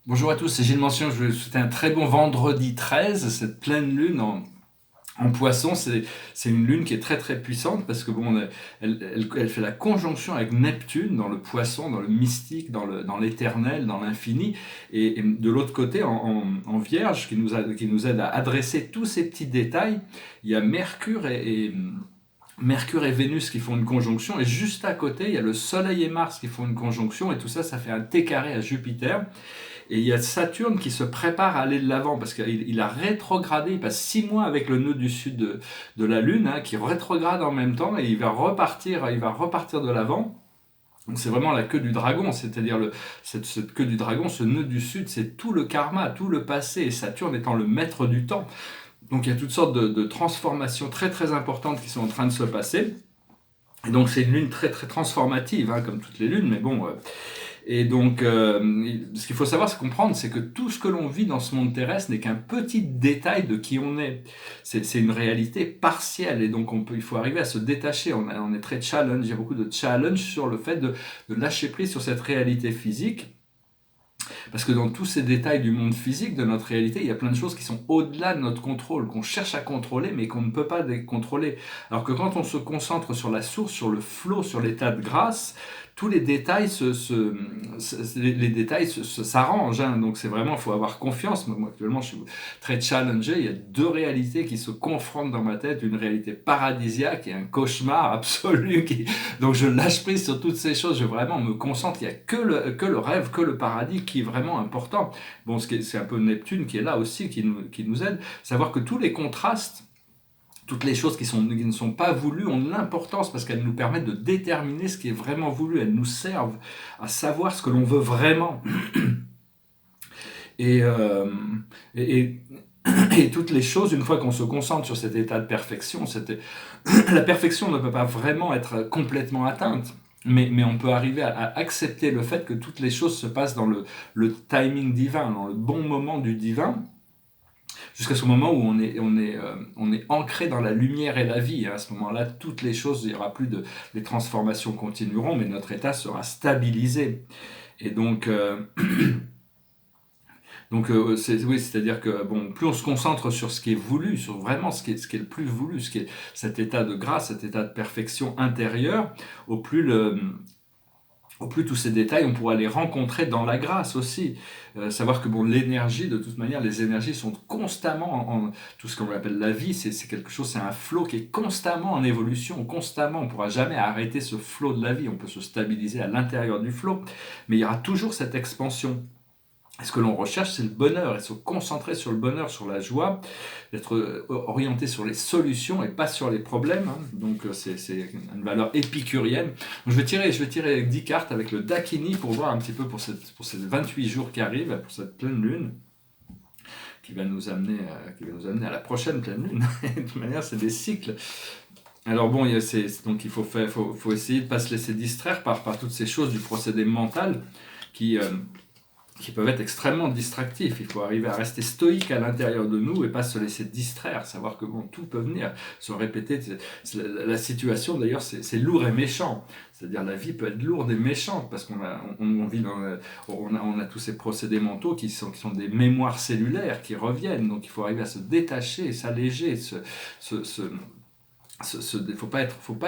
Bonjour à tous, c'est Gilles Mention. Je vous souhaite un très bon vendredi 13. Cette pleine lune en Poisson, c'est une lune qui est très très puissante parce que bon, elle fait la conjonction avec Neptune dans le Poisson, dans le mystique, dans l'éternel, dans l'infini. Et de l'autre côté, en Vierge, qui nous aide à adresser tous ces petits détails, il y a Mercure et Vénus qui font une conjonction, et juste à côté, il y a le Soleil et Mars qui font une conjonction, et tout ça, ça fait un T carré à Jupiter. Et il y a Saturne qui se prépare à aller de l'avant parce qu'il a rétrogradé, il passe 6 mois avec le nœud du sud de la Lune, hein, qui rétrograde en même temps, et il va repartir de l'avant. Donc c'est vraiment la queue du dragon, c'est-à-dire cette queue du dragon, ce nœud du sud, c'est tout le karma, tout le passé, et Saturne étant le maître du temps. Donc il y a toutes sortes de transformations très très importantes qui sont en train de se passer. Et donc c'est une lune très très transformative, hein, comme toutes les lunes, mais bon, et donc, ce qu'il faut savoir, c'est comprendre, c'est que tout ce que l'on vit dans ce monde terrestre n'est qu'un petit détail de qui on est. C'est une réalité partielle, et donc il faut arriver à se détacher. On est très challenge, il y a beaucoup de challenge sur le fait de lâcher prise sur cette réalité physique. Parce que dans tous ces détails du monde physique, de notre réalité, il y a plein de choses qui sont au-delà de notre contrôle, qu'on cherche à contrôler, mais qu'on ne peut pas contrôler. Alors que quand on se concentre sur la source, sur le flow, sur l'état de grâce, tous les détails les détails s'arrangent, hein. Donc c'est vraiment, il faut avoir confiance. Moi actuellement, je suis très challengé. Il y a deux réalités qui se confrontent dans ma tête, une réalité paradisiaque et un cauchemar absolu. Donc je lâche prise sur toutes ces choses. Je vraiment me concentre. Il n'y a que le rêve, que le paradis qui est vraiment important. Bon, c'est un peu Neptune qui est là aussi, qui nous aide. Savoir que tous les contrastes, toutes les choses qui ne sont pas voulues ont de l'importance parce qu'elles nous permettent de déterminer ce qui est vraiment voulu. Elles nous servent à savoir ce que l'on veut vraiment. Et, euh, et, et toutes les choses, une fois qu'on se concentre sur cet état de perfection, la perfection ne peut pas vraiment être complètement atteinte. Mais on peut arriver à accepter le fait que toutes les choses se passent dans le timing divin, dans le bon moment du divin, jusqu'à ce moment où on est ancré dans la lumière et la vie. À ce moment-là, toutes les choses, il n'y aura plus les transformations continueront, mais notre état sera stabilisé. Et oui, c'est-à-dire que bon, plus on se concentre sur ce qui est voulu, sur vraiment ce qui est le plus voulu, ce qui est cet état de grâce, cet état de perfection intérieure, au plus tous ces détails, on pourra les rencontrer dans la grâce aussi. Savoir que bon, l'énergie, de toute manière, les énergies sont constamment tout ce qu'on appelle la vie, c'est quelque chose, c'est un flot qui est constamment en évolution, constamment. On ne pourra jamais arrêter ce flot de la vie. On peut se stabiliser à l'intérieur du flot, mais il y aura toujours cette expansion. Et ce que l'on recherche, c'est le bonheur, et se concentrer sur le bonheur, sur la joie, d'être orienté sur les solutions et pas sur les problèmes, hein. Donc c'est une valeur épicurienne. Donc, je vais tirer 10 cartes avec le Dakini pour voir un petit peu pour ces 28 jours qui arrivent, pour cette pleine lune, qui va nous amener à la prochaine pleine lune. De toute manière, c'est des cycles. Alors bon, donc faut essayer de ne pas se laisser distraire par toutes ces choses du procédé mental qui, euh, qui peuvent être extrêmement distractifs. Il faut arriver à rester stoïque à l'intérieur de nous et pas se laisser distraire, savoir que bon, tout peut venir, se répéter. La situation d'ailleurs, c'est lourd et méchant. C'est-à-dire la vie peut être lourde et méchante parce on vit on a tous ces procédés mentaux qui sont des mémoires cellulaires qui reviennent. Donc il faut arriver à se détacher, s'alléger, se il faut pas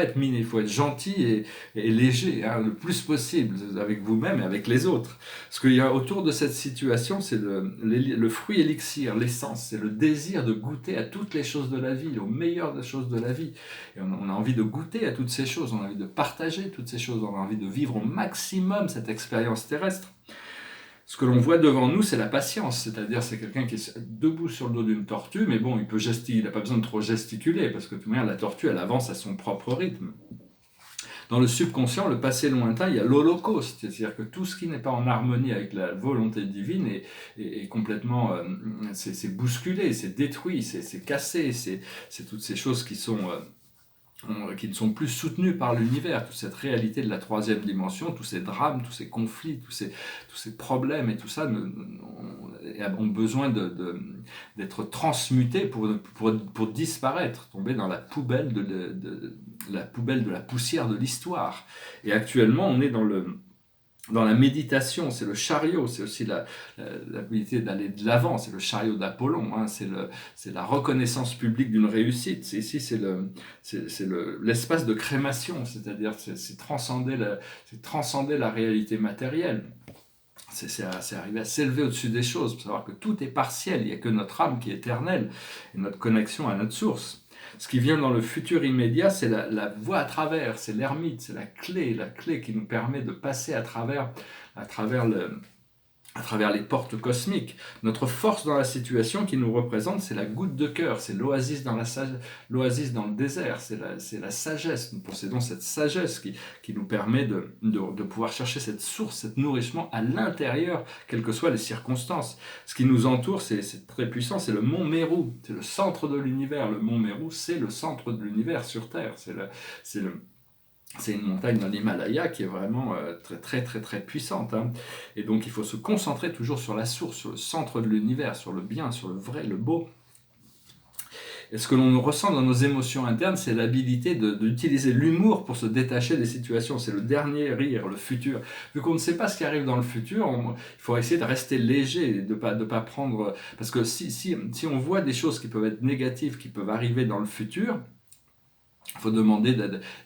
être miné, il faut être gentil et léger, hein, le plus possible avec vous-même et avec les autres. Ce qu'il y a autour de cette situation, c'est le fruit élixir, l'essence, c'est le désir de goûter à toutes les choses de la vie, aux meilleures des choses de la vie. Et on a envie de goûter à toutes ces choses, on a envie de partager toutes ces choses, on a envie de vivre au maximum cette expérience terrestre. Ce que l'on voit devant nous, c'est la patience, c'est-à-dire c'est quelqu'un qui est debout sur le dos d'une tortue, mais bon, il n'a pas besoin de trop gesticuler, parce que de toute manière, la tortue, elle avance à son propre rythme. Dans le subconscient, le passé lointain, il y a l'holocauste, c'est-à-dire que tout ce qui n'est pas en harmonie avec la volonté divine est complètement, c'est bousculé, c'est détruit, c'est cassé, c'est toutes ces choses qui ne sont plus soutenus par l'univers, toute cette réalité de la troisième dimension, tous ces drames, tous ces conflits, tous ces problèmes et tout ça ont besoin d'être transmutés pour disparaître, tomber dans la poubelle la poussière de l'histoire. Et actuellement, on est Dans la méditation, c'est le chariot, c'est aussi l'habilité d'aller de l'avant, c'est le chariot d'Apollon, hein, c'est la reconnaissance publique d'une réussite. Ici, l'espace de crémation, c'est-à-dire c'est transcender la réalité matérielle. C'est arriver à s'élever au-dessus des choses, pour savoir que tout est partiel, il n'y a que notre âme qui est éternelle, et notre connexion à notre source. Ce qui vient dans le futur immédiat, c'est la voie à travers, c'est l'ermite, c'est la clé qui nous permet de passer à travers les portes cosmiques. Notre force dans la situation qui nous représente, c'est la goutte de cœur, c'est l'oasis dans le désert, c'est la sagesse. Nous possédons cette sagesse qui nous permet de pouvoir chercher cette source, cet nourrissement à l'intérieur, quelles que soient les circonstances. Ce qui nous entoure, c'est très puissant, c'est le mont Meru, c'est le centre de l'univers. Le mont Meru, c'est le centre de l'univers sur Terre, c'est une montagne dans l'Himalaya qui est vraiment très, très, très, très puissante. Hein. Et donc, il faut se concentrer toujours sur la source, sur le centre de l'univers, sur le bien, sur le vrai, le beau. Et ce que l'on ressent dans nos émotions internes, c'est l'habilité d'utiliser l'humour pour se détacher des situations. C'est le dernier rire, le futur. Vu qu'on ne sait pas ce qui arrive dans le futur, il faut essayer de rester léger, de pas prendre... Parce que si on voit des choses qui peuvent être négatives, qui peuvent arriver dans le futur,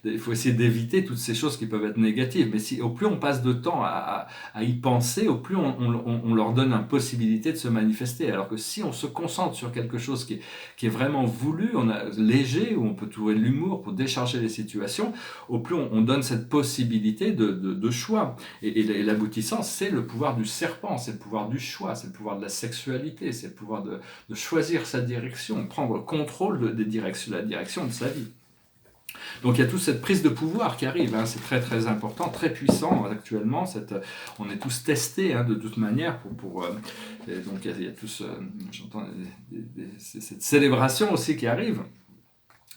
il faut essayer d'éviter toutes ces choses qui peuvent être négatives. Mais au plus on passe de temps à y penser, au plus on leur donne une possibilité de se manifester. Alors que si on se concentre sur quelque chose qui est vraiment voulu, léger, où on peut trouver de l'humour pour décharger les situations, au plus on donne cette possibilité de choix. Et l'aboutissant, c'est le pouvoir du serpent, c'est le pouvoir du choix, c'est le pouvoir de la sexualité, c'est le pouvoir de choisir sa direction, prendre contrôle de la direction de sa vie. Donc il y a toute cette prise de pouvoir qui arrive, hein, c'est très très important, très puissant actuellement, on est tous testés de toute manière donc il y a tous, j'entends cette célébration aussi qui arrive.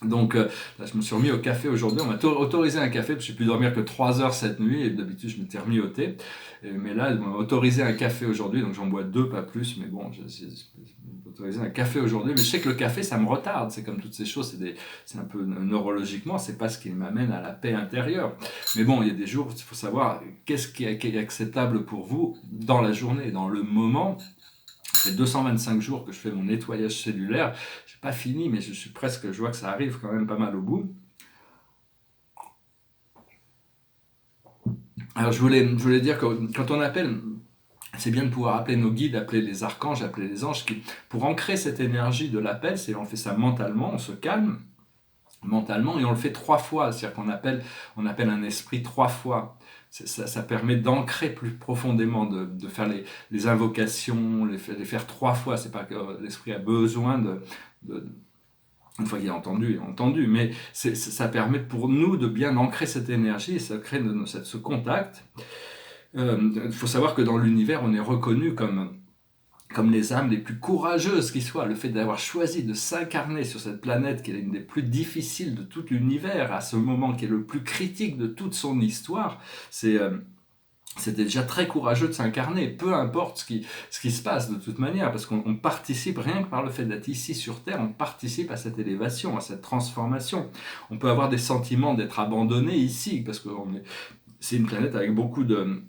Donc là, je me suis remis au café aujourd'hui, on m'a autorisé un café, parce que j'ai pu dormir que 3 heures cette nuit, et d'habitude je m'étais remis au thé, mais là, on m'a autorisé un café aujourd'hui, donc j'en bois 2, pas plus, mais bon, j'ai autorisé un café aujourd'hui, mais je sais que le café, ça me retarde, c'est comme toutes ces choses, c'est un peu neurologiquement, c'est pas ce qui m'amène à la paix intérieure. Mais bon, il y a des jours, il faut savoir qu'est-ce qui est acceptable pour vous dans la journée, dans le moment. Ça fait 225 jours que je fais mon nettoyage cellulaire. Je n'ai pas fini, mais je vois que ça arrive quand même pas mal au bout. Alors je voulais dire que quand on appelle, c'est bien de pouvoir appeler nos guides, appeler les archanges, appeler les anges, pour ancrer cette énergie de l'appel, on fait ça mentalement, on se calme mentalement et on le fait 3 fois, c'est-à-dire on appelle un esprit 3 fois. Ça permet d'ancrer plus profondément, de faire les invocations, les faire 3 fois. C'est pas que l'esprit a besoin une fois qu'il a entendu, mais ça permet pour nous de bien ancrer cette énergie, et ça crée ce contact. Il faut savoir que dans l'univers, on est reconnu comme les âmes les plus courageuses qui soient. Le fait d'avoir choisi de s'incarner sur cette planète qui est l'une des plus difficiles de tout l'univers, à ce moment qui est le plus critique de toute son histoire, c'était déjà très courageux de s'incarner, peu importe ce qui se passe de toute manière, parce qu'on participe, rien que par le fait d'être ici sur Terre, on participe à cette élévation, à cette transformation. On peut avoir des sentiments d'être abandonné ici, parce que c'est une planète avec beaucoup de...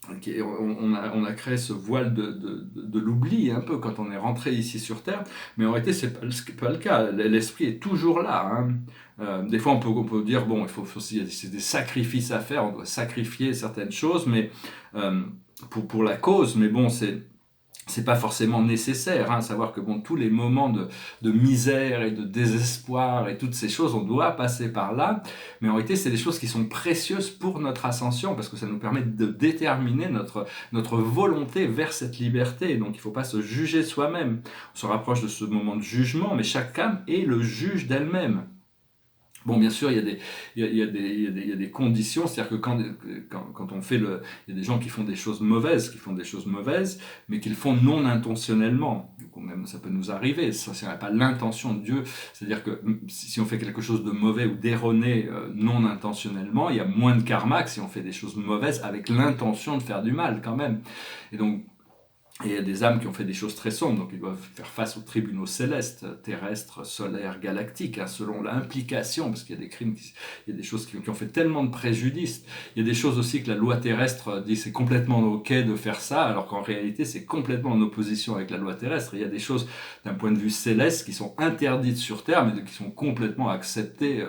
On a créé ce voile de l'oubli un peu quand on est rentré ici sur Terre, mais en réalité c'est pas le cas, l'esprit est toujours là. Hein. Des fois on peut dire, bon, c'est des sacrifices à faire, on doit sacrifier certaines choses mais pour la cause, mais bon, c'est pas forcément nécessaire, hein, savoir que bon, tous les moments de misère et de désespoir et toutes ces choses, on doit passer par là, mais en réalité c'est des choses qui sont précieuses pour notre ascension, parce que ça nous permet de déterminer notre volonté vers cette liberté, donc il ne faut pas se juger soi-même. On se rapproche de ce moment de jugement, mais chaque âme est le juge d'elle-même. Bon, bien sûr, il y a des conditions, c'est-à-dire que quand on fait il y a des gens qui font des choses mauvaises, mais qui le font non intentionnellement. Du coup, même ça peut nous arriver, ça n'est pas l'intention de Dieu, c'est-à-dire que si on fait quelque chose de mauvais ou d'erroné non intentionnellement, il y a moins de karma que si on fait des choses mauvaises avec l'intention de faire du mal quand même. Et donc, Et il y a des âmes qui ont fait des choses très sombres, donc ils doivent faire face aux tribunaux célestes, terrestres, solaires, galactiques, hein, selon l'implication, parce qu'il y a des crimes, il y a des choses qui ont fait tellement de préjudice. Il y a des choses aussi que la loi terrestre dit c'est complètement ok de faire ça, alors qu'en réalité c'est complètement en opposition avec la loi terrestre. Il y a des choses d'un point de vue céleste qui sont interdites sur Terre, mais qui sont complètement acceptées,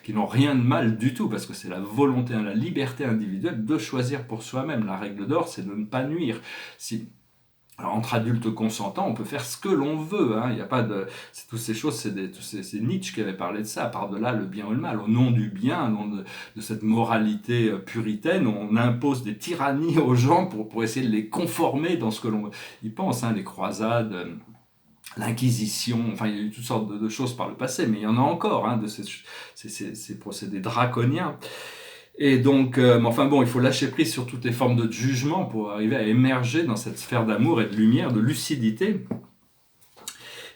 qui n'ont rien de mal du tout, parce que c'est la volonté, la liberté individuelle de choisir pour soi-même. La règle d'or, c'est de ne pas nuire. Alors, entre adultes consentants, on peut faire ce que l'on veut. Hein. Il y a pas de, toutes ces choses, c'est Nietzsche qui avait parlé de ça. Par-delà le bien ou le mal, au nom du bien, au nom de cette moralité puritaine, on impose des tyrannies aux gens pour essayer de les conformer dans ce que l'on y pense. Hein. Les croisades, l'Inquisition, enfin il y a eu toutes sortes de choses par le passé, mais il y en a encore hein, de ces procédés draconiens. Et donc, enfin bon, il faut lâcher prise sur toutes les formes de jugement pour arriver à émerger dans cette sphère d'amour et de lumière, de lucidité.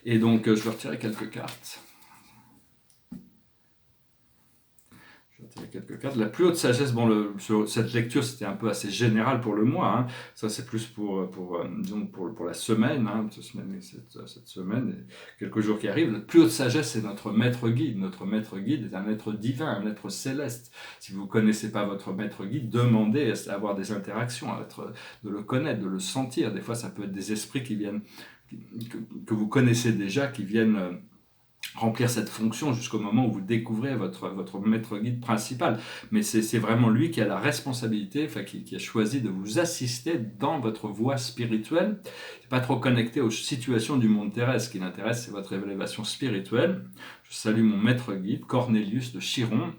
Et donc, je vais retirer quelques cartes. La plus haute sagesse, bon, cette lecture c'était un peu assez général pour le mois, hein. Ça c'est plus disons pour la semaine, hein, cette semaine, et quelques jours qui arrivent. La plus haute sagesse c'est notre maître guide. Notre maître guide est un être divin, un être céleste. Si vous ne connaissez pas votre maître guide, demandez à avoir des interactions, de le connaître, de le sentir. Des fois ça peut être des esprits qui viennent, que vous connaissez déjà, qui viennent remplir cette fonction jusqu'au moment où vous découvrez votre maître guide principal. Mais c'est vraiment lui qui a la responsabilité, enfin qui a choisi de vous assister dans votre voie spirituelle. Il n'est pas trop connecté aux situations du monde terrestre. Ce qui l'intéresse, c'est votre élévation spirituelle. Je salue mon maître guide, Cornelius de Chiron.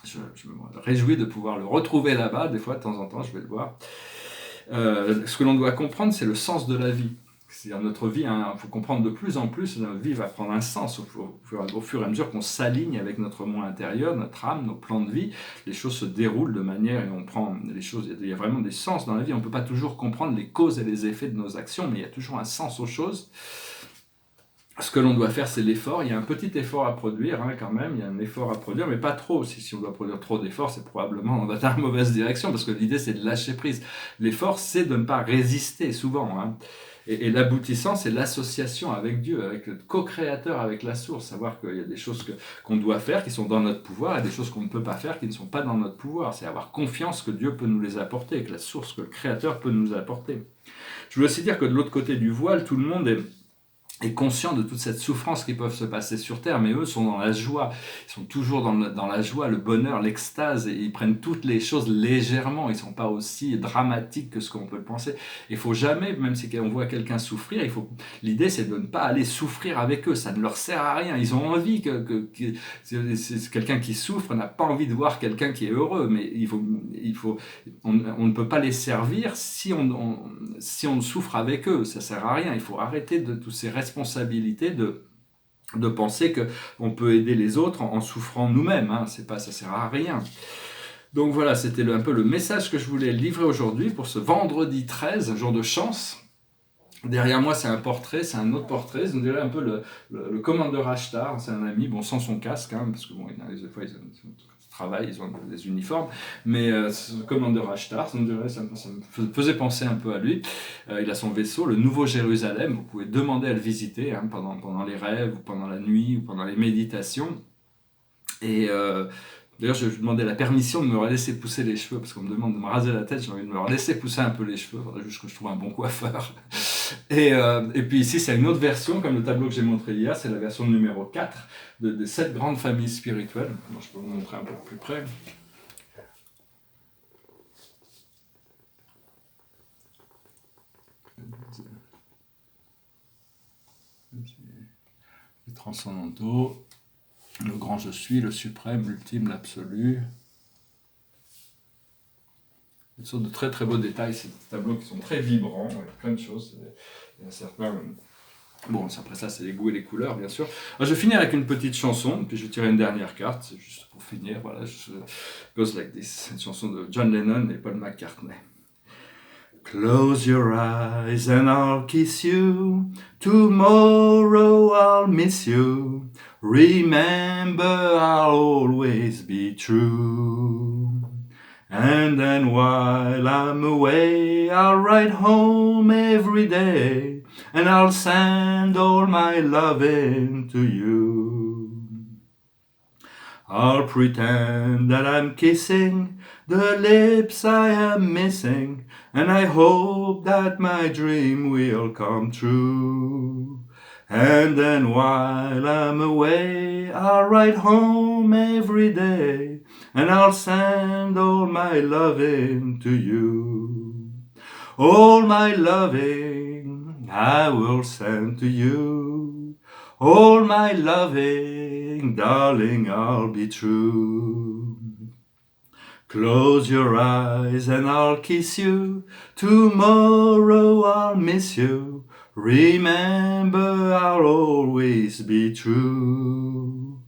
Je me réjouis de pouvoir le retrouver là-bas. Des fois, de temps en temps, je vais le voir. Ce que l'on doit comprendre, c'est le sens de la vie. C'est-à-dire notre vie, il faut comprendre de plus en plus, notre vie va prendre un sens au fur et à mesure qu'on s'aligne avec notre moi intérieur, notre âme, nos plans de vie. Les choses se déroulent de manière, et on prend les choses, il y a vraiment des sens dans la vie. On ne peut pas toujours comprendre les causes et les effets de nos actions, mais il y a toujours un sens aux choses. Ce que l'on doit faire, c'est l'effort. Il y a un petit effort à produire, hein, quand même. Il y a un effort à produire, mais pas trop. Si on doit produire trop d'efforts, c'est probablement on va dans la mauvaise direction, parce que l'idée, c'est de lâcher prise. L'effort, c'est de ne pas résister, souvent. Hein. Et l'aboutissant, c'est l'association avec Dieu, avec le co-créateur, avec la source. Savoir qu'il y a des choses qu'on doit faire, qui sont dans notre pouvoir, et des choses qu'on ne peut pas faire, qui ne sont pas dans notre pouvoir. C'est avoir confiance que Dieu peut nous les apporter, que la source, que le créateur peut nous apporter. Je veux aussi dire que de l'autre côté du voile, tout le monde est conscient de toute cette souffrance qui peut se passer sur Terre, mais eux sont dans la joie, ils sont toujours dans la joie, le bonheur, l'extase, et ils prennent toutes les choses légèrement, ils ne sont pas aussi dramatiques que ce qu'on peut le penser. Il ne faut jamais, même si on voit quelqu'un souffrir, l'idée c'est de ne pas aller souffrir avec eux, ça ne leur sert à rien, ils ont envie c'est quelqu'un qui souffre n'a pas envie de voir quelqu'un qui est heureux, mais on ne peut pas les servir si on souffre avec eux, ça ne sert à rien, il faut arrêter de tous ces responsabilité de penser qu'on peut aider les autres en souffrant nous-mêmes. Hein. Ça sert à rien. Donc voilà, c'était un peu le message que je voulais livrer aujourd'hui pour ce vendredi 13, jour de chance. Derrière moi, c'est un portrait, c'est un autre portrait. On dirait un peu le commandeur Ashtar, c'est un ami, bon, sans son casque, hein, parce que bon, des fois, ils travaillent, ils ont des uniformes, mais ce commandeur Ashtar, ça me faisait penser un peu à lui. Il a son vaisseau, le Nouveau Jérusalem, vous pouvez demander à le visiter hein, pendant les rêves, ou pendant la nuit, ou pendant les méditations. Et d'ailleurs, je vais vous demander la permission de me laisser pousser les cheveux, parce qu'on me demande de me raser la tête, j'ai envie de me laisser pousser un peu les cheveux, il faudrait juste que je trouve un bon coiffeur. Et puis ici, c'est une autre version, comme le tableau que j'ai montré hier, c'est la version numéro 4 de 7 grandes familles spirituelles. Alors, je peux vous montrer un peu plus près. Les transcendantaux, le grand je suis, le suprême, l'ultime, l'absolu. Une sorte de très très beaux détails, ces tableaux qui sont très vibrants, avec plein de choses. Il y a certains... Bon, après ça, c'est les goûts et les couleurs, bien sûr. Alors, je vais finir avec une petite chanson, puis je vais tirer une dernière carte, c'est juste pour finir, voilà. Goes like this, une chanson de John Lennon et Paul McCartney. Close your eyes and I'll kiss you. Tomorrow I'll miss you. Remember I'll always be true. And then while I'm away, I'll ride home every day, and I'll send all my loving to you. I'll pretend that I'm kissing the lips I am missing, and I hope that my dream will come true. And then while I'm away, I'll ride home every day, and I'll send all my loving to you. All my loving I will send to you. All my loving, darling, I'll be true. Close your eyes and I'll kiss you. Tomorrow I'll miss you. Remember, I'll always be true.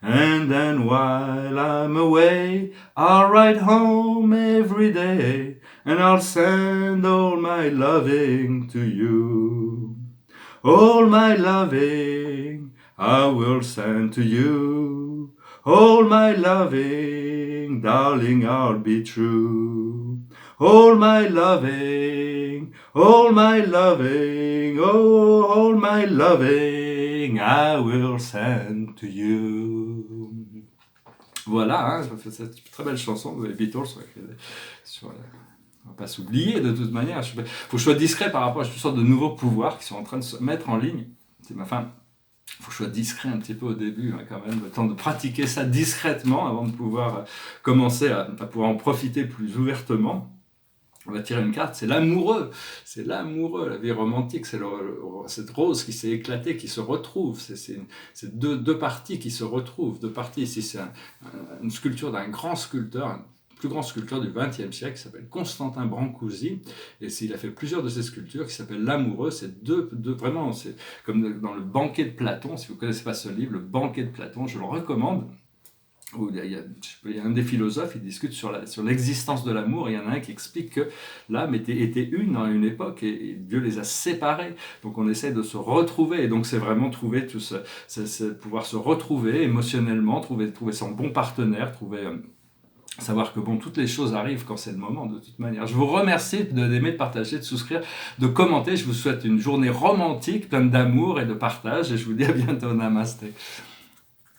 And then while I'm away, I'll ride home every day, and I'll send all my loving to you. All my loving I will send to you. All my loving, darling, I'll be true. All my loving, all my loving, oh, all my loving, I will send to you. Voilà, hein, cette très belle chanson des Beatles sur on va pas s'oublier de toute manière. Faut que je sois discret par rapport à une sorte de nouveaux pouvoirs qui sont en train de se mettre en ligne. C'est ma femme. Il faut que je sois discret un petit peu au début, hein, quand même, le temps de pratiquer ça discrètement avant de pouvoir commencer à pouvoir en profiter plus ouvertement. On va tirer une carte, c'est l'amoureux, la vie romantique, c'est cette rose qui s'est éclatée, qui se retrouve, c'est deux parties qui se retrouvent, deux parties. Ici, c'est une sculpture d'un grand sculpteur, un plus grand sculpteur du XXe siècle, qui s'appelle Constantin Brancusi, et il a fait plusieurs de ces sculptures qui s'appellent l'amoureux. C'est vraiment, c'est comme dans le Banquet de Platon. Si vous ne connaissez pas ce livre, le Banquet de Platon, je le recommande. Où il y a un des philosophes, il discute sur l'existence de l'amour, et il y en a un qui explique que l'âme était une à une époque, et Dieu les a séparés. Donc on essaie de se retrouver, et donc c'est vraiment trouver pouvoir se retrouver émotionnellement, trouver son bon partenaire, savoir que bon, toutes les choses arrivent quand c'est le moment, de toute manière. Je vous remercie d'aimer, de partager, de souscrire, de commenter. Je vous souhaite une journée romantique, pleine d'amour et de partage, et je vous dis à bientôt. Namasté.